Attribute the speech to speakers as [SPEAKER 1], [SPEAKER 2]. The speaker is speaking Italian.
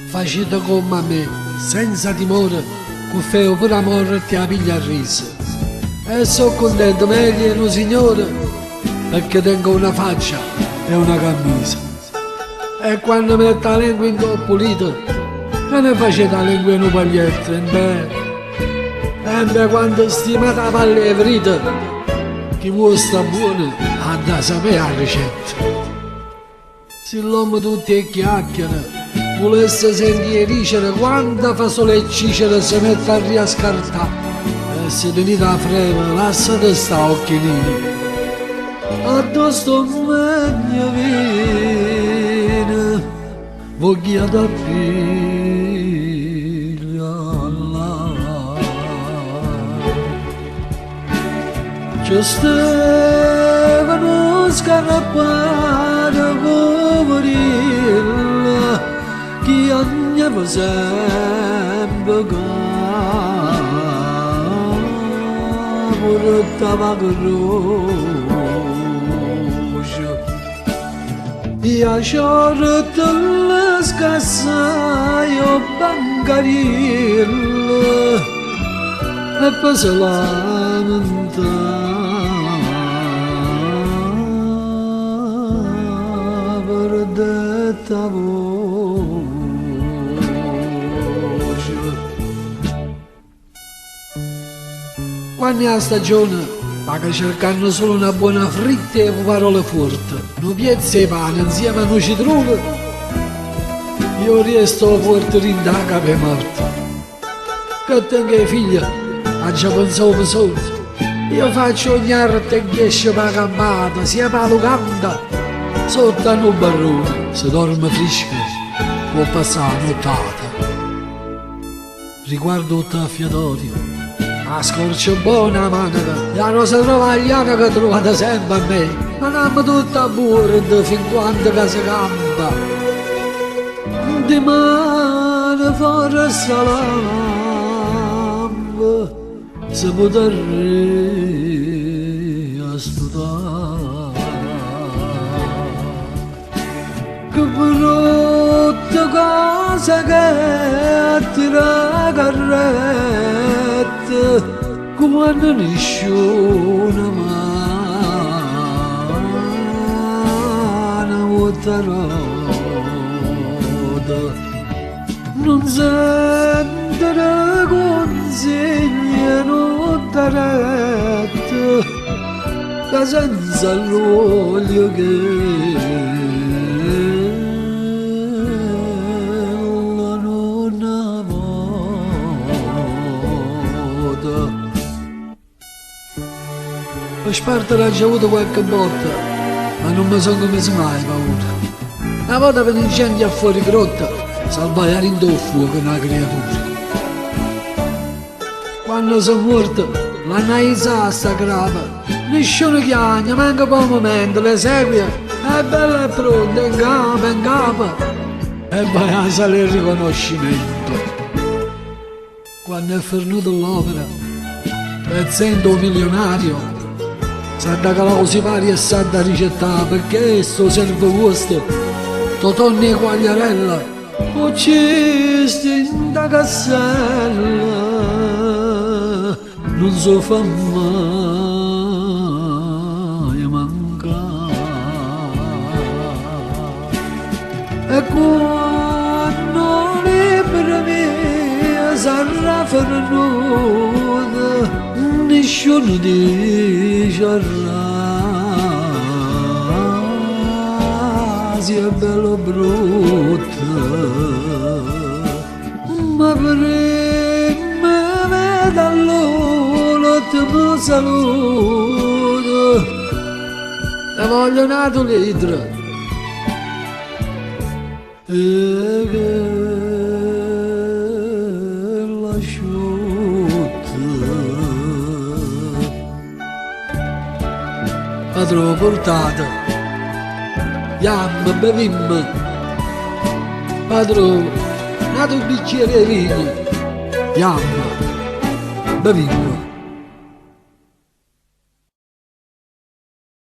[SPEAKER 1] facete come me, senza timore, che feo per amore ti piglia a riso. E sono contento meglio un signore, perché tengo una faccia e una camisa. E quando metto la lingua in pulita, me ne facete la lingua in un paglietto, e beh, quando stimate la palle frita, chi vuole sta buono, andrà a sapere la ricetta. Se l'uomo tutti è chiacchiera, volesse sentire dicere quanta fasola e cicera si mette a riascartare. E se venite a freva, lasciate sta occhiolini. Addosso meglio viene, voglio da piglia là. Ci stavano scarpate poverilla, chi andava sempre portava croce. Io sciorto la scassa, io bancarilla, e poi si lamentava per detta voce. Quando è la stagione, paga cercando solo una buona fritta e parole forti, non piezza e pane insieme a un citrone, io resto forte rindaga per morte. Che tengo figlia, ha già pensato per soldi, io faccio ogni arte che esce per la campata, sia per la locanda, sotto a un barrone, se dorme fresca, può passare la nottata. Riguardo il taffiatorio, la scorcia buona manica, la rosa travagliata che trovate sempre a me, ma non tutta burda fin quando che si campa. Di mano fuori salampa, si potrà studiare. Che brutta cosa che attira carrette, quando nessuno mano vuota roda, non sente consegna notte retta, che senza l'olio che per sparta l'ho già avuto qualche volta, ma non mi sono commesso mai paura. Una volta per incendio a fuori grotta, salvai in il fuoco una creatura. Quando sono morto, l'hanno aizzata sta grava, nessuno chiagna, manca per un momento, le segue, è bella e pronta, in capo, e vai a salire il riconoscimento. Quando è finito l'opera, pezzendo un milionario, Santa Clausi pari e Santa ricettà, perché sto servo vostro, Totonni e Quagliarella, uccisi in da cassella, non so fa mai mancare. E quando libera mia sarà fernuta, nessuno dice si è bello brutta, ma prima vedo allora ti mi saluto, ti voglio nato litro e che padrone portato, yam bevim, padrone, nato un bicchiere di vino, yam bevim.